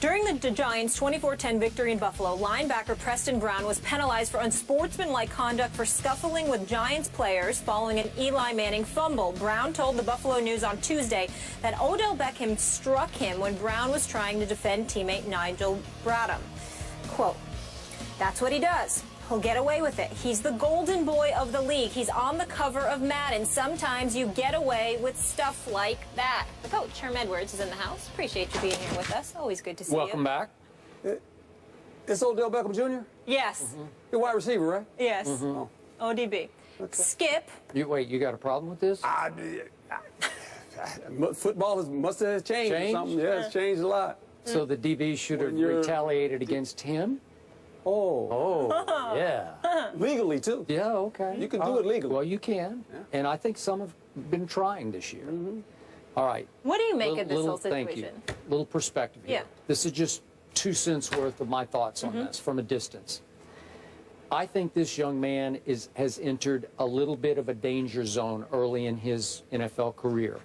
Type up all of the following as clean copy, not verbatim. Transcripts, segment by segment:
During the Giants' 24-10 victory in Buffalo, linebacker Preston Brown was penalized for unsportsmanlike conduct for scuffling with Giants players following an Eli Manning fumble. Brown told the Buffalo News on Tuesday that Odell Beckham struck him when Brown was trying to defend teammate Nigel Bradham. Quote, "That's what he does. He'll get away with it. He's the golden boy of the league. He's on the cover of Madden. Sometimes you get away with stuff like that." The coach, Herm Edwards, is in the house. Appreciate you being here with us. Always good to see you. Welcome back. It's Odell Beckham Jr.? Yes. You're wide receiver, right? Yes. ODB. Okay. Skip. Wait, you got a problem with this? Football must have changed or something. Yeah, it's changed a lot. So the DB should have retaliated against him? Oh, yeah. legally, too. Yeah, okay. You can do it legally. Well, you can. Yeah. And I think some have been trying this year. All right. What do you make of this whole situation? Thank you. Little perspective here. Yeah. This is just 2 cents worth of my thoughts on this from a distance. I think this young man has entered a little bit of a danger zone early in his NFL career.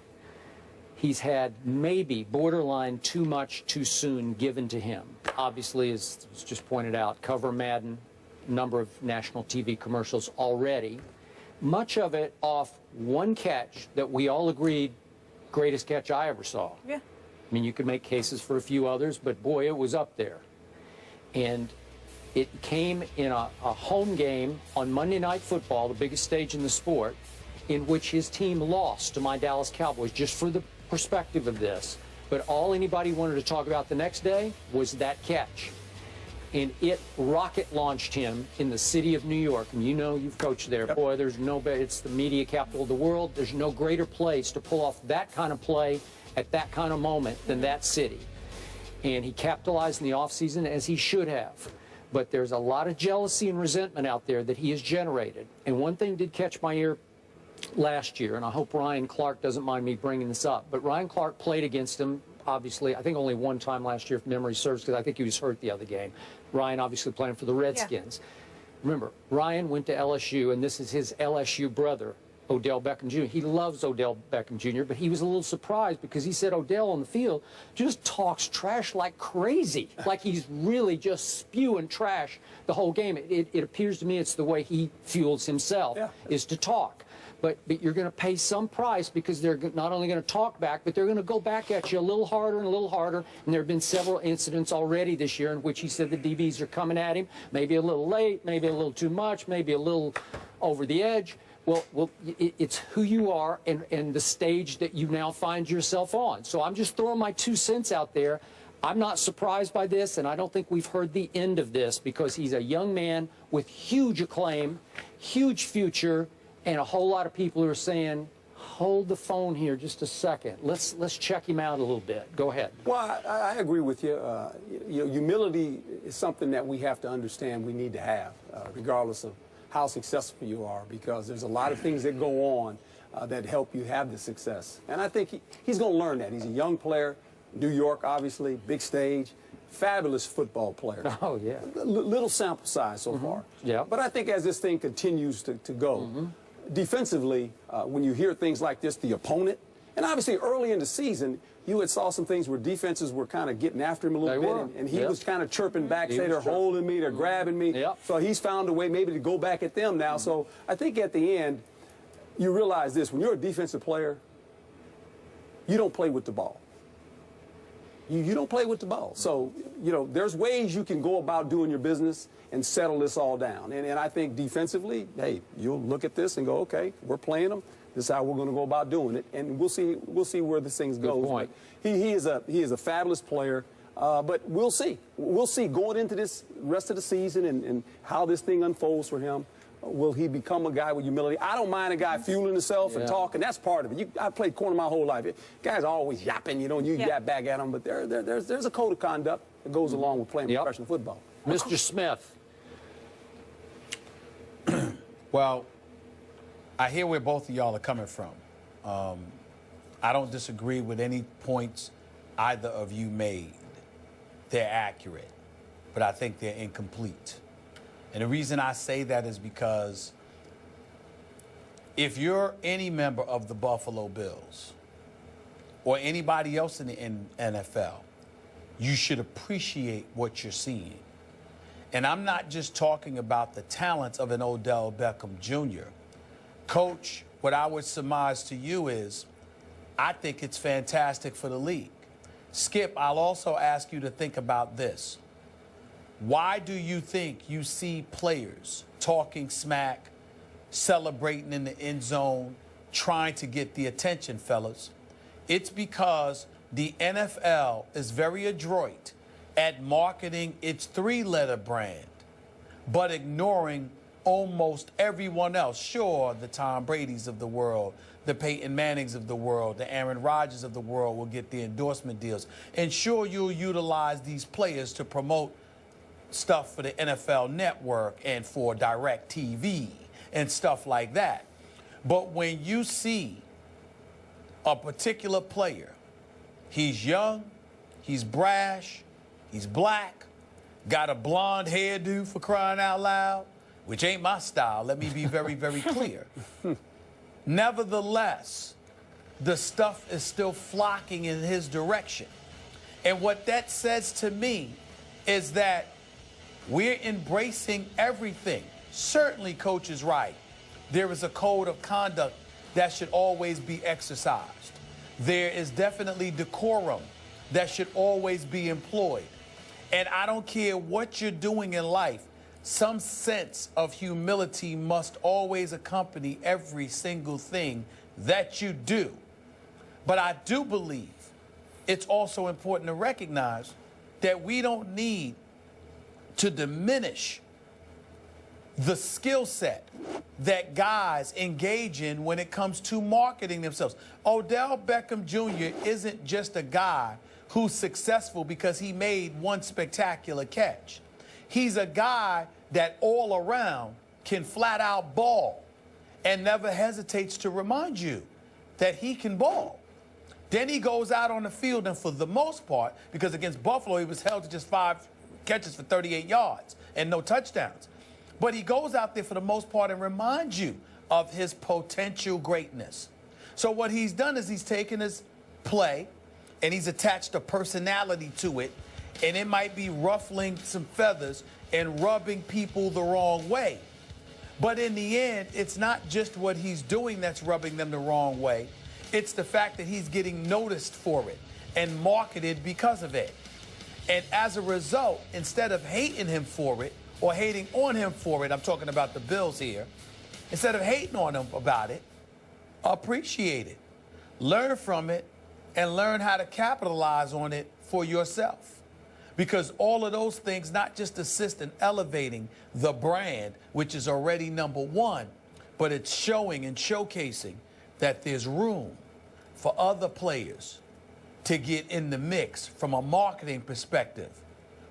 He's had maybe borderline too much too soon given to him. Obviously, as was just pointed out, cover Madden, number of national TV commercials already. Much of it off one catch that we all agreed, greatest catch I ever saw. Yeah. I mean, you could make cases for a few others, but boy, it was up there. And it came in a home game on Monday Night Football, the biggest stage in the sport, in which his team lost to my Dallas Cowboys, just for the perspective of this. But all anybody wanted to talk about the next day was that catch. And it rocket launched him in the city of New York. And you know, you've coached there. Yep. Boy, there's no, it's the media capital of the world. There's no greater place to pull off that kind of play at that kind of moment than that city. And he capitalized in the offseason as he should have. But there's a lot of jealousy and resentment out there that he has generated. And one thing did catch my ear last year, and I hope Ryan Clark doesn't mind me bringing this up, but Ryan Clark played against him, obviously, I think only one time last year, if memory serves, because I think he was hurt the other game. Ryan obviously playing for the Redskins. Yeah. Remember, Ryan went to LSU, and this is his LSU brother, Odell Beckham Jr. He loves Odell Beckham Jr., but he was a little surprised because he said Odell on the field just talks trash like crazy, like he's really just spewing trash the whole game. It appears to me it's the way he fuels himself, is to talk. But you're going to pay some price because they're not only going to talk back, but they're going to go back at you a little harder and a little harder. And there have been several incidents already this year in which he said the DBs are coming at him, maybe a little late, maybe a little too much, maybe a little over the edge. Well, it's who you are and the stage that you now find yourself on. So I'm just throwing my 2 cents out there. I'm not surprised by this, and I don't think we've heard the end of this because he's a young man with huge acclaim, huge future, and a whole lot of people who are saying, hold the phone here just a second. Let's check him out a little bit. Go ahead. Well, I agree with you. Humility is something that we have to understand we need to have, regardless of how successful you are, because there's a lot of things that go on that help you have the success. And I think he's going to learn that. He's a young player, New York, obviously, big stage, fabulous football player. Oh, yeah. Little sample size so far. Yeah. But I think as this thing continues to go, defensively, when you hear things like this, the opponent, and obviously early in the season, you had saw some things where defenses were kind of getting after him a little bit, and he was kind of chirping back, saying they're holding me, they're grabbing me. So he's found a way maybe to go back at them now. So I think at the end, you realize this, when you're a defensive player, you don't play with the ball. You don't play with the ball. So, you know, there's ways you can go about doing your business and settle this all down. And I think defensively, hey, you'll look at this and go, okay, we're playing them. This is how we're going to go about doing it, and we'll see where this thing goes. He is a fabulous player, but we'll see. We'll see going into this rest of the season and how this thing unfolds for him. Will he become a guy with humility? I don't mind a guy fueling himself and talking. That's part of it. I played corner my whole life. Guys are always yapping, you know, and you yap back at them. But there's a code of conduct that goes along with playing professional football. Mr. Smith. Well, I hear where both of y'all are coming from. I don't disagree with any points either of you made. They're accurate, but I think they're incomplete. And the reason I say that is because if you're any member of the Buffalo Bills or anybody else in the NFL, you should appreciate what you're seeing. And I'm not just talking about the talents of an Odell Beckham Jr. Coach, what I would surmise to you is, I think it's fantastic for the league. Skip, I'll also ask you to think about this. Why do you think you see players talking smack, celebrating in the end zone, trying to get the attention, fellas? It's because the NFL is very adroit at marketing its three-letter brand, but ignoring almost everyone else. Sure, the Tom Brady's of the world, the Peyton Mannings of the world, the Aaron Rodgers of the world will get the endorsement deals. And sure, you'll utilize these players to promote stuff for the NFL Network and for Direct TV and stuff like that. But when you see a particular player, he's young, he's brash, he's black, got a blonde hairdo for crying out loud, which ain't my style. Let me be very, very clear. Nevertheless, the stuff is still flocking in his direction. And what that says to me is that we're embracing everything. Certainly, Coach is right. There is a code of conduct that should always be exercised. There is definitely decorum that should always be employed. And I don't care what you're doing in life, some sense of humility must always accompany every single thing that you do. But I do believe it's also important to recognize that we don't need to diminish the skill set that guys engage in when it comes to marketing themselves. Odell Beckham Jr. isn't just a guy who's successful because he made one spectacular catch. He's a guy that all around can flat out ball and never hesitates to remind you that he can ball. Then he goes out on the field, and for the most part, because against Buffalo he was held to just 5 catches for 38 yards and no touchdowns. But he goes out there for the most part and reminds you of his potential greatness. So what he's done is he's taken his play and he's attached a personality to it, and it might be ruffling some feathers and rubbing people the wrong way. But in the end, it's not just what he's doing that's rubbing them the wrong way. It's the fact that he's getting noticed for it and marketed because of it. And as a result, instead of hating him for it or hating on him for it, I'm talking about the Bills here, instead of hating on him about it, appreciate it, learn from it, and learn how to capitalize on it for yourself. Because all of those things not just assist in elevating the brand, which is already #1, but it's showing and showcasing that there's room for other players to get in the mix from a marketing perspective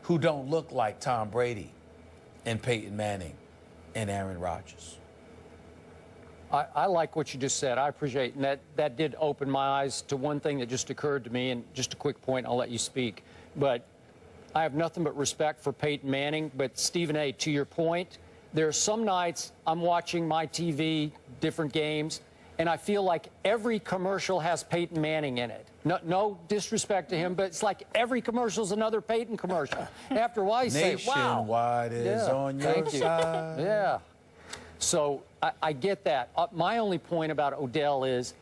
who don't look like Tom Brady and Peyton Manning and Aaron Rodgers. I like what you just said. I appreciate it. And that did open my eyes to one thing that just occurred to me. And just a quick point, I'll let you speak. But I have nothing but respect for Peyton Manning. But, Stephen A., to your point, there are some nights I'm watching my TV, different games, and I feel like every commercial has Peyton Manning in it. No disrespect to him, but it's like every commercial is another Peyton commercial. After a while, you say, wow. Nationwide is on your side. Yeah. So I get that. My only point about Odell is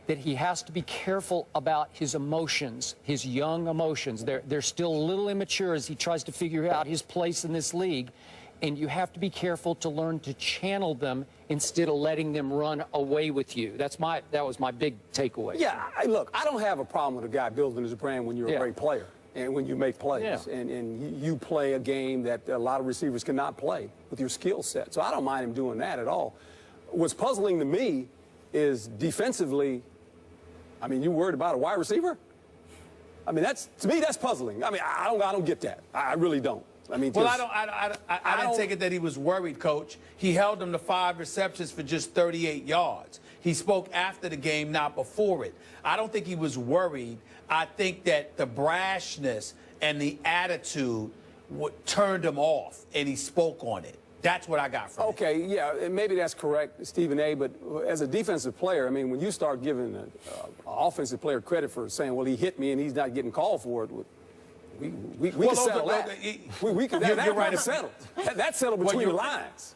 that he has to be careful about his emotions, his young emotions. They're still a little immature as he tries to figure out his place in this league. And you have to be careful to learn to channel them instead of letting them run away with you. That was my big takeaway. Yeah, look, I don't have a problem with a guy building his brand when you're a great player and when you make plays. Yeah. And you play a game that a lot of receivers cannot play with your skill set. So I don't mind him doing that at all. What's puzzling to me is defensively, I mean, you worried about a wide receiver? I mean, to me, that's puzzling. I mean, I don't get that. I really don't. I mean, well, I didn't take it that he was worried, Coach. He held him to 5 receptions for just 38 yards. He spoke after the game, not before it. I don't think he was worried. I think that the brashness and the attitude turned him off, and he spoke on it. That's what I got from it. Okay, yeah, maybe that's correct, Stephen A., but as a defensive player, I mean, when you start giving an offensive player credit for saying, well, he hit me and he's not getting called for it, we can settle that. We can. You're right. Settled. That's settled between the lines.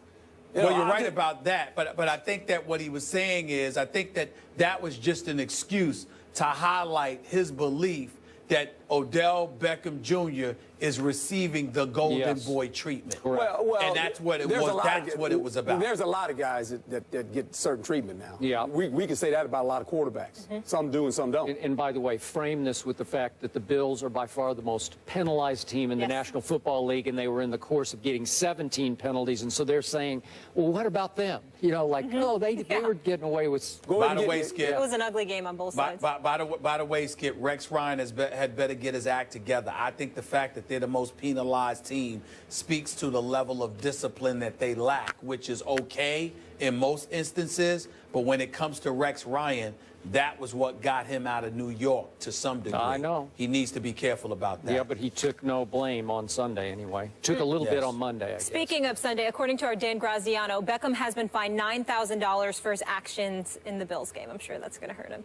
Well, you're right about that, but I think that what he was saying is, I think that was just an excuse to highlight his belief that Odell Beckham Jr. is receiving the golden boy treatment. Well, and that's what it was. That's what it was about. There's a lot of guys that get certain treatment now. Yeah. We can say that about a lot of quarterbacks. Some do and some don't. And by the way, frame this with the fact that the Bills are by far the most penalized team in the National Football League, and they were in the course of getting 17 penalties, and so they're saying, well, what about them? You know, like, oh, they were getting away with. By the way, Skip, it was an ugly game on both sides. By the way, Skip, Rex Ryan had better get his act together. I think the fact that they're the most penalized team speaks to the level of discipline that they lack, which is okay in most instances. But when it comes to Rex Ryan, that was what got him out of New York to some degree. I know. He needs to be careful about that. Yeah, but he took no blame on Sunday anyway. Took a little bit on Monday, I guess. Speaking of Sunday, according to our Dan Graziano, Beckham has been fined $9,000 for his actions in the Bills game. I'm sure that's going to hurt him.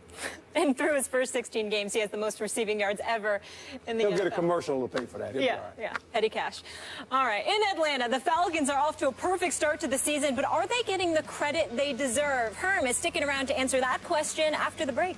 And through his first 16 games, he has the most receiving yards ever in the NFL. He'll get a commercial to pay for that. Yeah, petty cash. All right, in Atlanta, the Falcons are off to a perfect start to the season, but are they getting the credit they deserve? Herm is sticking around to answer that question after the break.